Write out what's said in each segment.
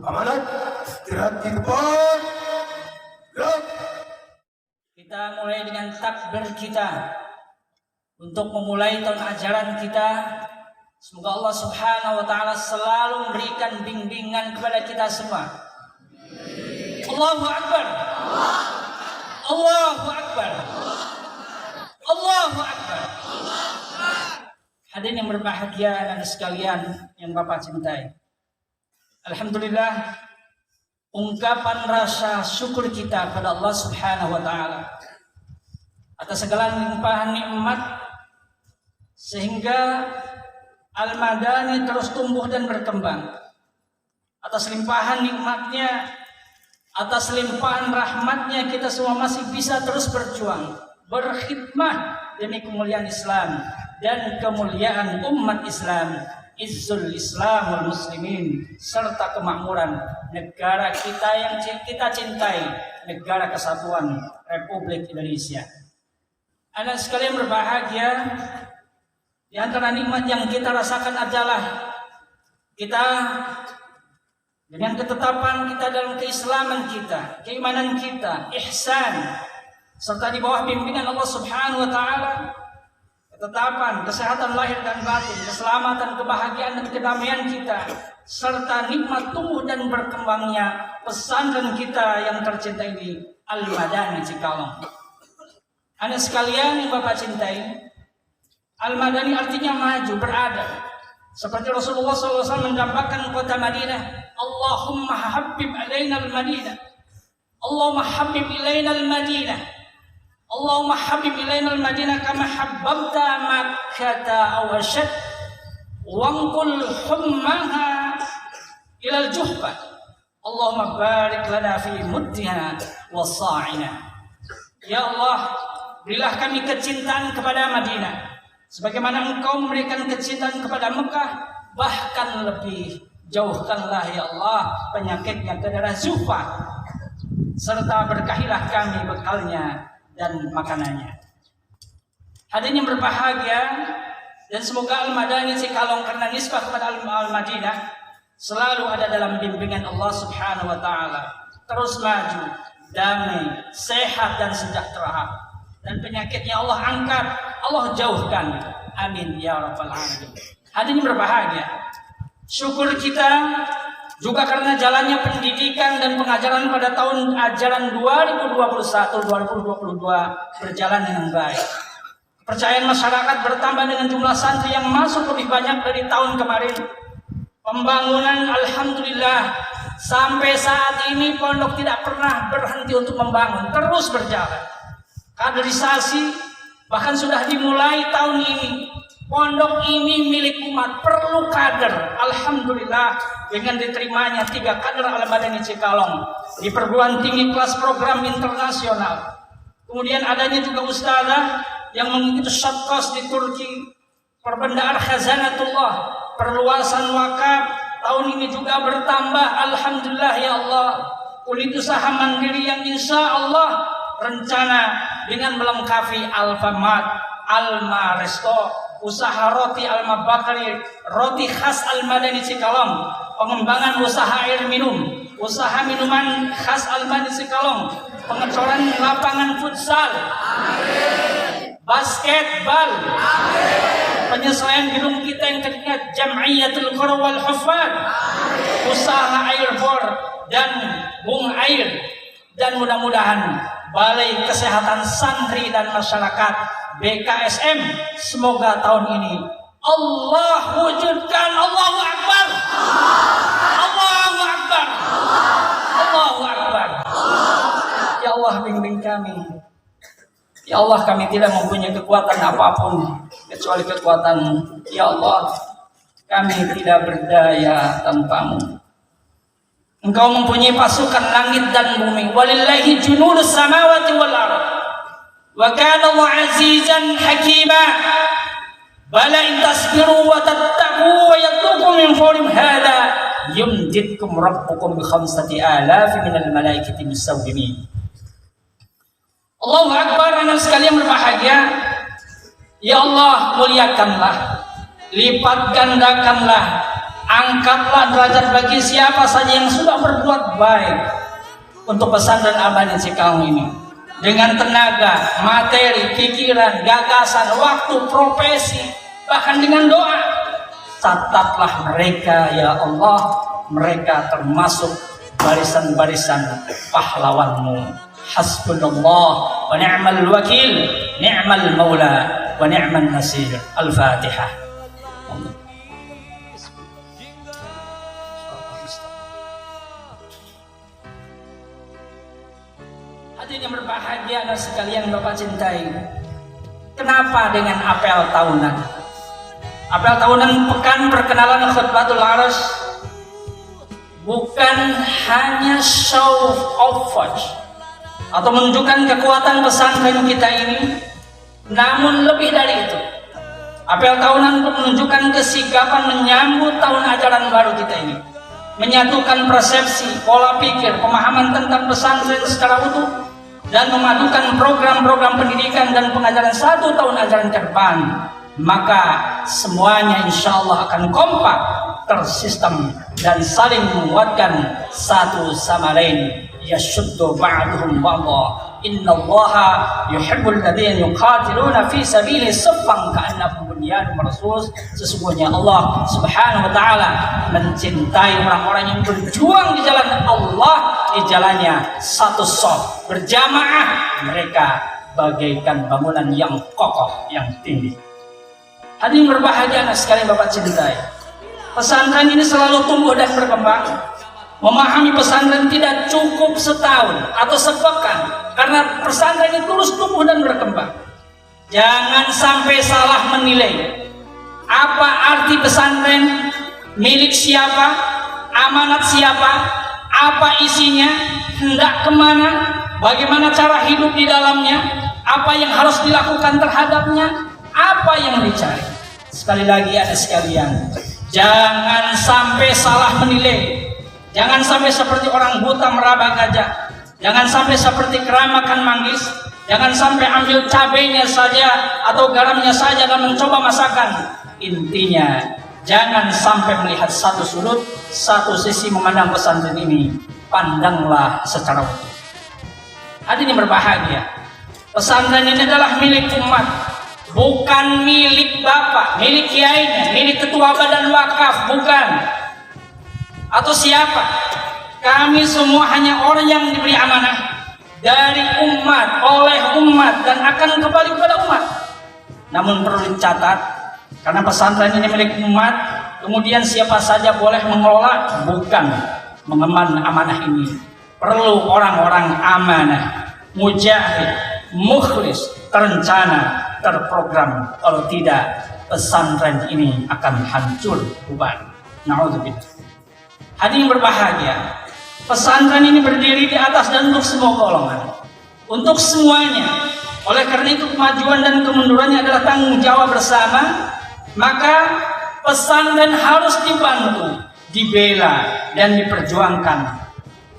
Amalan istirahat di depan. Gerak. Kita mulai dengan takbir kita untuk memulai tahun ajaran kita. Semoga Allah Subhanahu wa taala selalu memberikan bimbingan kepada kita semua. Allahu Akbar. Allahu Akbar. Allahu Akbar. Hadirin yang berbahagia dan sekalian yang Bapak cintai. Alhamdulillah, ungkapan rasa syukur kita kepada Allah Subhanahu wa taala atas segala limpahan nikmat sehingga Al-Madani terus tumbuh dan berkembang. Atas limpahan nikmatnya, atas limpahan rahmatnya, kita semua masih bisa terus berjuang, berkhidmah demi kemuliaan Islam dan kemuliaan umat Islam, izzul Islam wal muslimin, serta kemakmuran negara kita yang kita cintai, negara kesatuan Republik Indonesia. Anak sekalian berbahagia, di antara nikmat yang kita rasakan adalah kita dengan ketetapan kita dalam keislaman kita, keimanan kita, ihsan, serta di bawah bimbingan Allah Subhanahu wa taala, ketetapan, kesehatan lahir dan batin, keselamatan, kebahagiaan dan kedamaian kita, serta nikmat tumbuh dan berkembangnya pesantren kita yang tercinta ini, Al-Madani Cikalong. Anak sekalian yang Bapak cintai, Al-Madani artinya maju, berada. Seperti Rasulullah SAW menggambarkan kota Madinah, Allahumma habib alaina al-Madinah, Allahumma habib ilaina al-Madinah, Allahumma habib ilaina al-Madinah kama habbabta Makkata aw ashad wanqul hummaha ila al-juhbah, Allahumma barik lana fi muddiha wa sa'ina. Ya Allah, berilah kami kecintaan kepada Madinah sebagaimana Engkau memberikan kecintaan kepada Mekah, bahkan lebih. Jauhkanlah ya Allah penyakitnya ke daerah Zuhfa, serta berkahilah kami bekalnya dan makanannya. Hadirin yang berbahagia, dan semoga Al-Madani Cikalong karena nisbah kepada Al-Madinah selalu ada dalam bimbingan Allah Subhanahu wa taala, terus maju, damai, sehat dan sejahtera, dan penyakitnya Allah angkat, Allah jauhkan. Amin ya rabbal alamin. Hadirin berbahagia, syukur kita juga karena jalannya pendidikan dan pengajaran pada tahun ajaran 2021-2022 berjalan dengan baik. Kepercayaan masyarakat bertambah dengan jumlah santri yang masuk lebih banyak dari tahun kemarin. Pembangunan alhamdulillah sampai saat ini pondok tidak pernah berhenti untuk membangun, terus berjalan. Kaderisasi bahkan sudah dimulai tahun ini. Pondok ini milik umat, perlu kader. Alhamdulillah dengan diterimanya 3 kader Al-Madani Cikalong di perguruan tinggi kelas program internasional. Kemudian adanya juga ustazah yang mengikuti shortcourse di Turki, perbendaan khazanatullah, perluasan wakaf tahun ini juga bertambah. Alhamdulillah ya Allah. Unit usaha mandiri yang insya Allah rencana dengan melengkapi Alfamart, Alma Resto, usaha roti Alma Bakari, roti khas Al-Madani Cikalong, pengembangan usaha air minum, usaha minuman khas Al-Madani Cikalong, pengecoran lapangan futsal, basketball, penyesuaian gedung kita yang terkait Jam'iyatul Qura wal Hufad, usaha air bor dan bung air, dan mudah-mudahan Balai Kesehatan Santri dan Masyarakat BKSM semoga tahun ini Allah wujudkan. Allahu Akbar, Allahu Akbar, Allahu Akbar. Ya Allah bimbing kami. Ya Allah, kami tidak mempunyai kekuatan apapun kecuali kekuatan-Mu. Ya Allah, kami tidak berdaya tanpa-Mu. Engkau mempunyai pasukan langit dan bumi. Walillahi junudus samawati wal ardh. Wa kana Allah azizan hakima. Bala in tasbiru wa tattaqu wa yatuqu min fawrim hadha yumdidkum rabbukum bi 5,000 minal malaikati musawwimin. Allahu Akbar. Anak sekalian berbahagia, ya Allah, muliakanlah, lipat gandakanlah Angkatlah derajat bagi siapa saja yang sudah berbuat baik untuk pesantren Al-Madani Cikalong ini, dengan tenaga, materi, pikiran, gagasan, waktu, profesi, bahkan dengan doa. Catatlah mereka ya Allah, mereka termasuk barisan-barisan pahlawanmu. Hasbunallah wa ni'mal wakil, ni'mal maula wa ni'man nasir. Al-Fatihah. Hadirin yang berbahagia dan sekalian Bapak cintai, kenapa dengan apel tahunan? Apel tahunan pekan perkenalan Khutbatul Arsy bukan hanya show of force atau menunjukkan kekuatan pesantren kita ini, namun lebih dari itu. Apel tahunan untuk menunjukkan kesigapan menyambut tahun ajaran baru kita ini, menyatukan persepsi, pola pikir, pemahaman tentang pesantren secara utuh, dan memadukan program-program pendidikan dan pengajaran 1 tahun ajaran ke depan. Maka semuanya insya Allah akan kompak, tersistem, dan saling menguatkan satu sama lain. Yashuddu ba'duhum ba'dha. Innallaha yuhibbul ladzina yuqatiluna fi sabilihi saffan ka'annahum bunyanun marsus. Sesungguhnya Allah Subhanahu wa taala mencintai orang-orang yang berjuang di jalan Allah, di jalannya satu shaf berjamaah. Mereka bagaikan bangunan yang kokoh, yang tinggi. Hadirin berbahagia sekalian Bapak cintai, pesantren ini selalu tumbuh dan berkembang. Memahami pesantren tidak cukup setahun atau sepekan, karena pesantren ini terus tumbuh dan berkembang. Jangan sampai salah menilai apa arti pesantren, milik siapa, amanat siapa, apa isinya, hendak kemana, bagaimana cara hidup di dalamnya, apa yang harus dilakukan terhadapnya, apa yang dicari. Sekali lagi ada sekalian, jangan sampai salah menilai. Jangan sampai seperti orang buta meraba gajah. Jangan sampai seperti kera makan manggis. Jangan sampai ambil cabenya saja atau garamnya saja dan mencoba masakan. Intinya, jangan sampai melihat satu sudut, satu sisi memandang pesantren ini. Pandanglah secara utuh. Hadirin yang berbahagia, pesantren ini adalah milik umat, bukan milik bapak, milik kiainya, milik ketua badan wakaf, bukan. Atau siapa? Kami semua hanya orang yang diberi amanah dari umat, oleh umat, dan akan kembali kepada umat. Namun perlu dicatat, karena pesantren ini milik umat, kemudian siapa saja boleh mengelola, bukan. Mengemban amanah ini perlu orang-orang amanah, mujahid, mukhlis, terencana, terprogram. Kalau tidak, pesantren ini akan hancur, bubar. Na'udzubillah. Hadirin berbahagia, pesantren ini berdiri di atas dan untuk semua golongan, untuk semuanya. Oleh karena itu kemajuan dan kemundurannya adalah tanggung jawab bersama. Maka pesantren harus dibantu, dibela, dan diperjuangkan.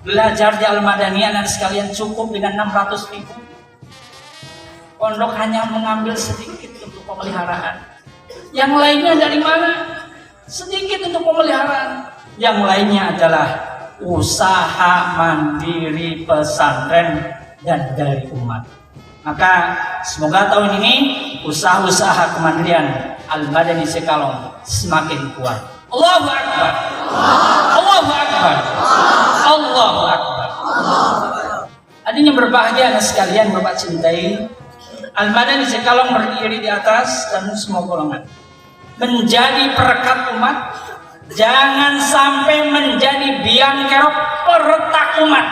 Belajar di Al-Madani anak sekalian cukup dengan 600.000. Pondok hanya mengambil sedikit untuk pemeliharaan. Yang lainnya dari mana? Sedikit untuk pemeliharaan. Yang lainnya adalah usaha mandiri pesantren dan dari umat. Maka semoga tahun ini usaha-usaha kemandirian Al-Madani Cikalong semakin kuat. Allahu Akbar. Allahu Akbar. Allahu Akbar. Hadirin yang berbahagia sekalian Bapak cintai, Al-Madani Cikalong berdiri di atas dan semua golongan, menjadi perekat umat. Jangan sampai menjadi biang kerok peretak umat,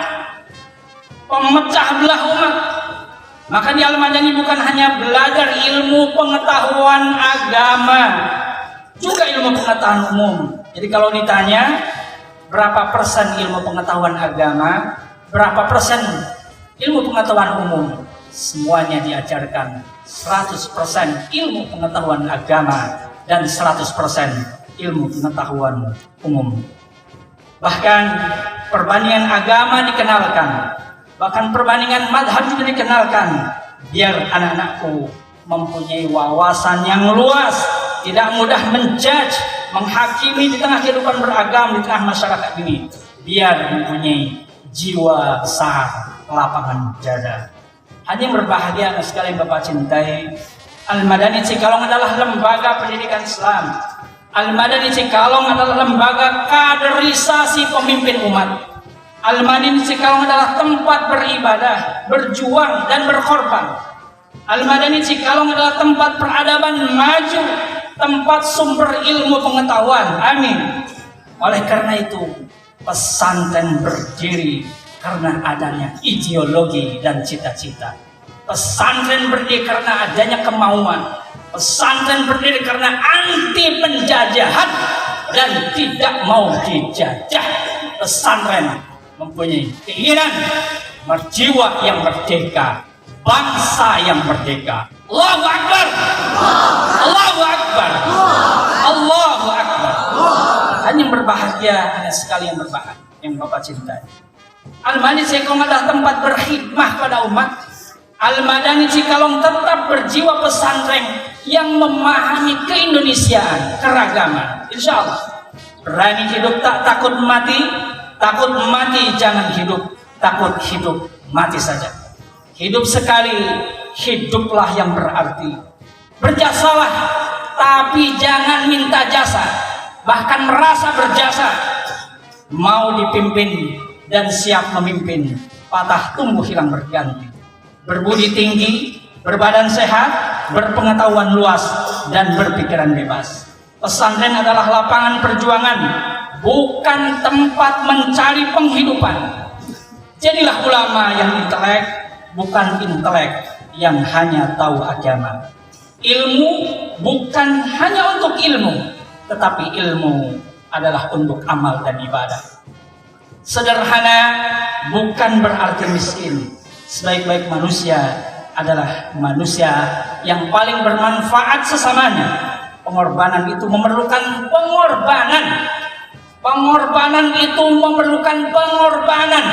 pemecah belah umat. Maka di Al-Madani bukan hanya belajar ilmu pengetahuan agama, juga ilmu pengetahuan umum. Jadi kalau ditanya berapa persen ilmu pengetahuan agama, berapa persen ilmu pengetahuan umum, semuanya diajarkan. 100% ilmu pengetahuan agama dan 100% ilmu pengetahuan umum. Bahkan perbandingan agama dikenalkan, bahkan perbandingan madhab juga dikenalkan, biar anak-anakku mempunyai wawasan yang luas, tidak mudah menjudge, menghakimi di tengah kehidupan beragam di tengah masyarakat ini, biar mempunyai jiwa besar, lapangan dada. Hanya yang berbahagia sekali yang Bapak cintai, Al-Madani Cikalong adalah lembaga pendidikan Islam. Al-Madani Cikalong adalah lembaga kaderisasi pemimpin umat. Al-Madani Cikalong adalah tempat beribadah, berjuang dan berkorban. Al-Madani Cikalong adalah tempat peradaban maju, tempat sumber ilmu pengetahuan. Amin. Oleh karena itu, pesantren berdiri karena adanya ideologi dan cita-cita. Pesantren berdiri karena adanya kemauan. Pesantren berdiri karena anti penjajahan dan tidak mau dijajah. Pesantren mempunyai keinginan berjiwa yang merdeka, bangsa yang merdeka. Allahu Akbar, Allahu Akbar, Allahu Akbar. Hanya berbahagia, hanya sekali yang berbahagia yang Bapak cintai. Al-Madani Cikalong adalah tempat berkhidmah pada umat. Al-Madani Cikalong tetap berjiwa pesantren yang memahami keindonesiaan, keragaman. Insya Allah berani hidup tak takut mati. Takut mati jangan hidup, takut hidup mati saja. Hidup sekali, hiduplah yang berarti. Berjasalah, tapi jangan minta jasa, bahkan merasa berjasa. Mau dipimpin dan siap memimpin, patah tumbuh hilang berganti. Berbudi tinggi, berbadan sehat, berpengetahuan luas, dan berpikiran bebas. Pesantren adalah lapangan perjuangan, bukan tempat mencari penghidupan. Jadilah ulama yang intelek, bukan intelek yang hanya tahu agama. Ilmu bukan hanya untuk ilmu, tetapi ilmu adalah untuk amal dan ibadah. Sederhana bukan berarti miskin. Sebaik-baik manusia adalah manusia yang paling bermanfaat sesamanya. Pengorbanan itu memerlukan pengorbanan. Pengorbanan itu memerlukan pengorbanan.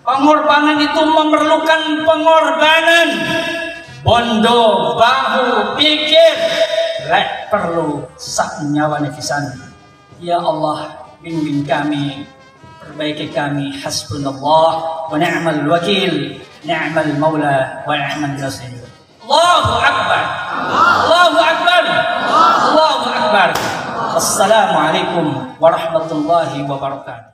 Pengorbanan itu memerlukan pengorbanan. Bondo, bahu, pikir, rek perlu sak nyawa nevisan. Ya Allah, bimbing kami, perbaiki kami. Hasbunallah wa ni'mal wakil, ni'mal maula wa ni'mal nasir. Allahu Akbar, Allahu Akbar, Allahu Akbar. Assalamualaikum warahmatullahi wabarakatuh.